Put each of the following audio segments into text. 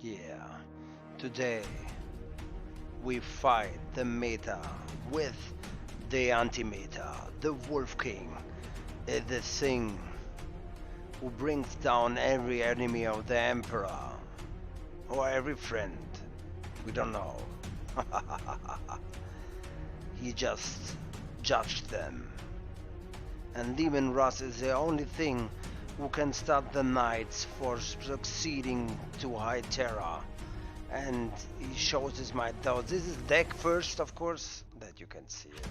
Yeah, today we fight the meta with the anti-meta, the Wolf King, the thing who brings down every enemy of the Emperor, or every friend. We don't know. He just judged them. And Leman Russ is the only thing who can stop the knights for succeeding to High Terra. And he shows his might. Though this is deck first, of course, that you can see it.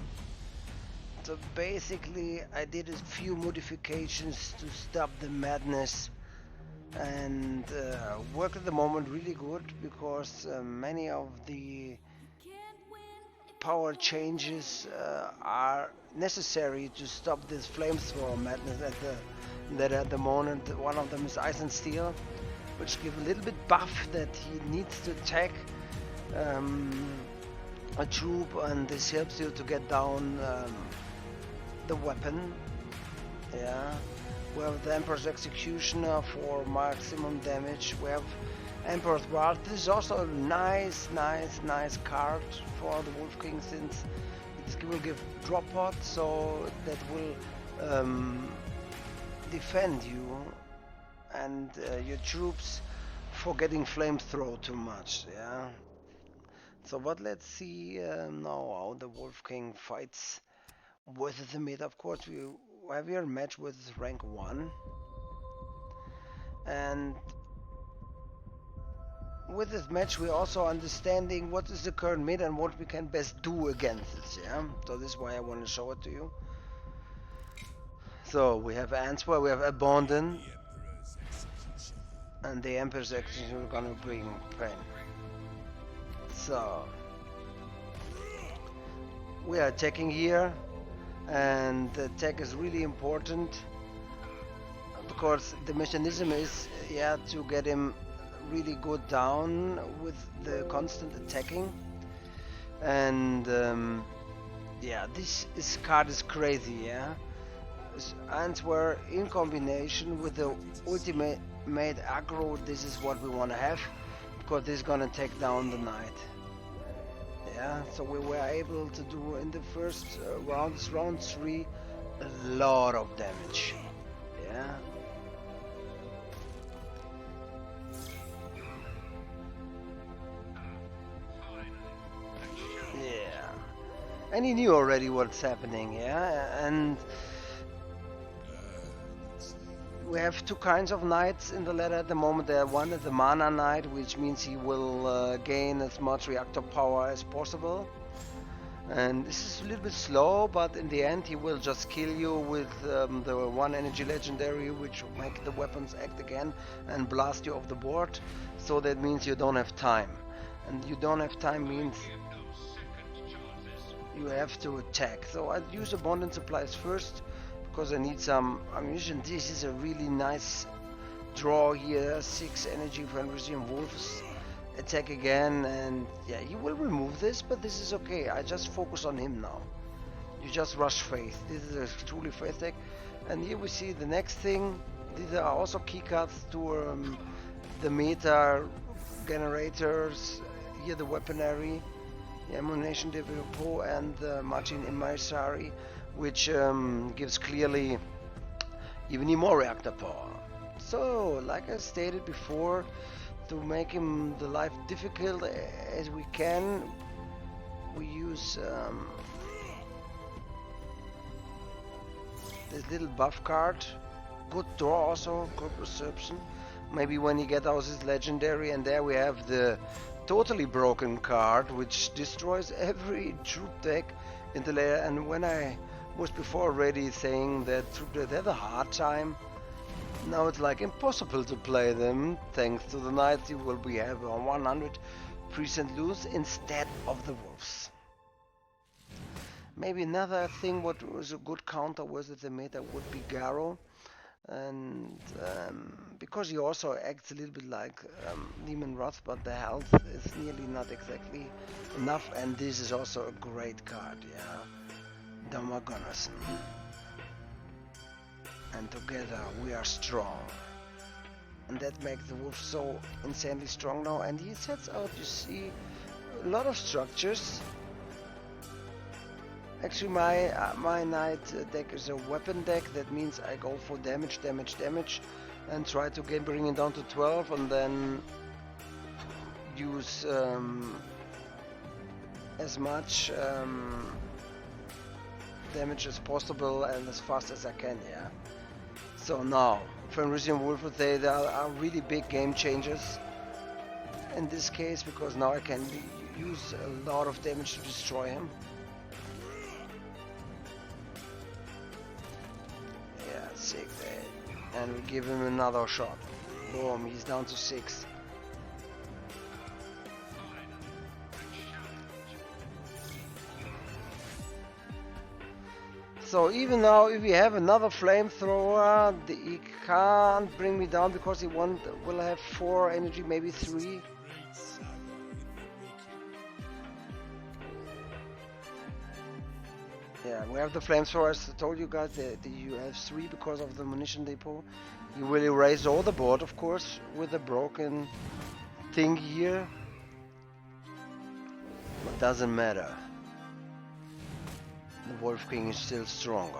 So basically, I did a few modifications to stop the madness, and work at the moment really good because many of the power changes are necessary to stop this flamethrower madness that at the moment. One of them is ice and steel, which give a little bit buff that he needs to attack a troop, and this helps you to get down the weapon. Yeah, we have the Emperor's Executioner for maximum damage. We have Emperor's Wrath. This is also a nice card for the Wolf King, since it will give drop pod, so that will defend you and your troops for getting flamethrower too much. Yeah. So, but let's see now how the Wolf King fights with the mid. Of course, we have here a match with rank 1, and with this match we're also understanding what is the current mid and what we can best do against it. Yeah, so this is why I want to show it to you. So we have Answer, we have Abandon, and the Emperor's Execution are gonna bring pain. So we are attacking here, and the attack is really important because the mechanism is, yeah, to get him really good down with the constant attacking. And yeah, this card is crazy. Yeah, Answer in combination with the ultimate aggro, this is what we want to have, because this is gonna take down the knight. Yeah, so we were able to do in the first round 3, a lot of damage. Yeah. Yeah. And he knew already what's happening, yeah? And we have two kinds of knights in the ladder at the moment. One is the mana knight, which means he will gain as much reactor power as possible. And this is a little bit slow, but in the end he will just kill you with the one energy legendary, which will make the weapons act again and blast you off the board. So that means you don't have time. And you don't have time means you have to attack. So I'd use abundant supplies first, because I need some ammunition. This is a really nice draw here. 6 energy for Enrisian Wolves. Attack again, and yeah, you will remove this, but this is okay. I just focus on him now. You just rush Faith. This is a truly Faith deck. And here we see the next thing. These are also keycards to the meta generators. Here the weaponry, the ammunition depot, and the Martin Emissary, which gives clearly even more reactor power. So, like I stated before, to make him the life difficult as we can, we use this little buff card. Good draw also, good perception. Maybe when he gets out his legendary, and there we have the totally broken card, which destroys every troop deck in the layer. And when I was before already saying that troop decks have a hard time, now it's like impossible to play them. Thanks to the knights, you will be have a 100% lose instead of the wolves. Maybe another thing what was a good counter with the meta would be Garo, and because he also acts a little bit like Leman Russ, but the health is nearly not exactly enough, and this is also a great card. Yeah, Damagonason. And together we are strong. and that makes the wolf so insanely strong now. And he sets out, you see, a lot of structures. Actually, my knight deck is a weapon deck. That means I go for damage, and try to bring it down to 12, and then use as much damage as possible and as fast as I can. Yeah. So now, Fenrisian Wolf, they are really big game changers in this case, because now I can use a lot of damage to destroy him. Yeah, 6, 8. And we give him another shot. Boom, he's down to 6. So even now, if we have another flamethrower, he can't bring me down because he will have 4 energy, maybe 3. Yeah, we have the flamethrowers. I told you guys that you have 3 because of the munition depot. You will erase all the board, of course, with a broken thing here. But doesn't matter. The Wolf King is still stronger.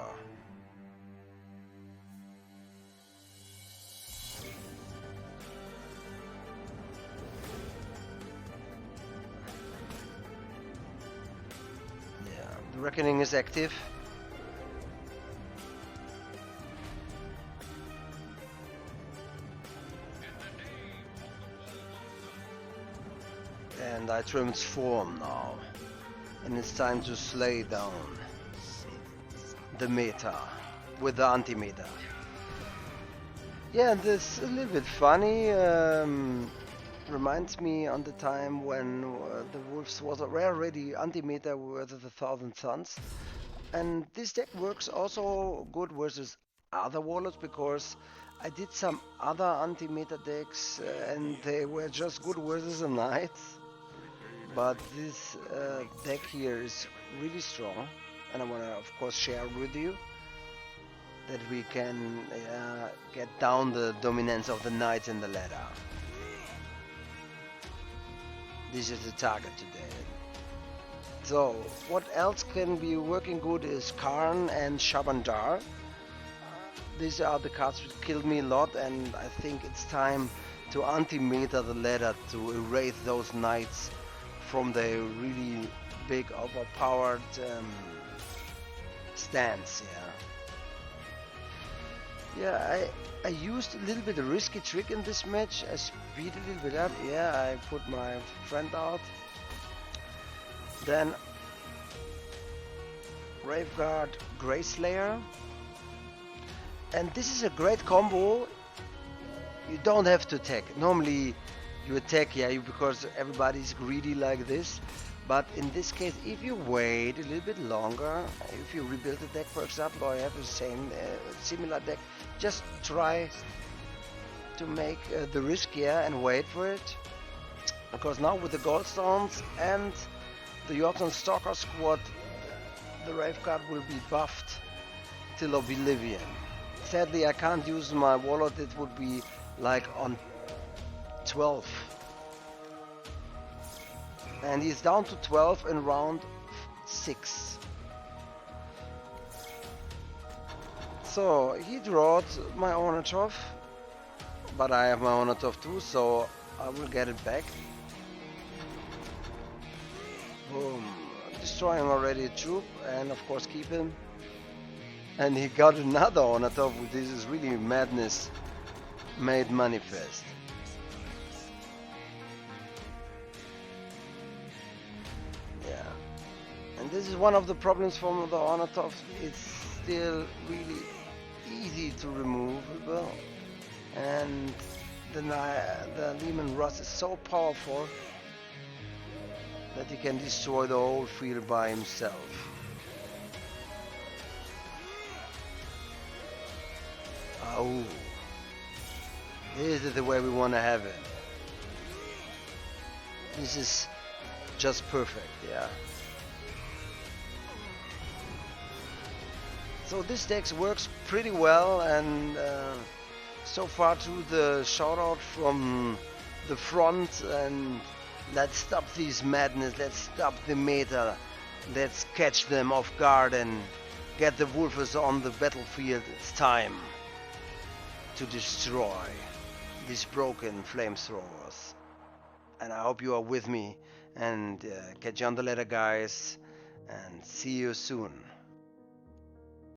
Yeah, the Reckoning is active. And I transform now. And it's time to slay down the meta with the anti-meta. Yeah, this is a little bit funny. Reminds me on the time when the Wolves was already anti-meta with the Thousand Suns. And this deck works also good versus other warlords, because I did some other anti-meta decks and they were just good versus the knights. But this deck here is really strong, and I want to of course share with you that we can get down the dominance of the knights in the ladder. This is the target today. So what else can be working good is Karn and Shabandar. These are the cards that killed me a lot, and I think it's time to anti-meta the ladder to erase those knights from the really big overpowered stance. Yeah, I used a little bit of a risky trick in this match. I speed a little bit up. Yeah, I put my friend out. Then Graveguard Greyslayer. And this is a great combo. You don't have to attack. Normally you attack, because everybody's greedy like this. But in this case, if you wait a little bit longer, if you rebuild the deck, for example, or you have the same similar deck, just try to make the risk and wait for it. Because now with the Goldstones and the Jotun Stalker squad, the Rave card will be buffed till Oblivion. Sadly, I can't use my Warlord. It would be like on 12. And he's down to 12 in round 6. So he drawed my Onatov, but I have my Onatov too, so I will get it back. Boom. Destroying already a troop, and of course keep him. And he got another Onatov. This is really madness made manifest. And this is one of the problems from the Onatov. It's still really easy to remove, and the Leman Russ is so powerful that he can destroy the whole field by himself. Oh, this is the way we want to have it. This is just perfect, So this deck works pretty well, and so far to the shout out from the front, and let's stop these madness, let's stop the meta, let's catch them off guard and get the Wolfers on the battlefield. It's time to destroy these broken flamethrowers. And I hope you are with me, and catch you on the ladder, guys, and see you soon.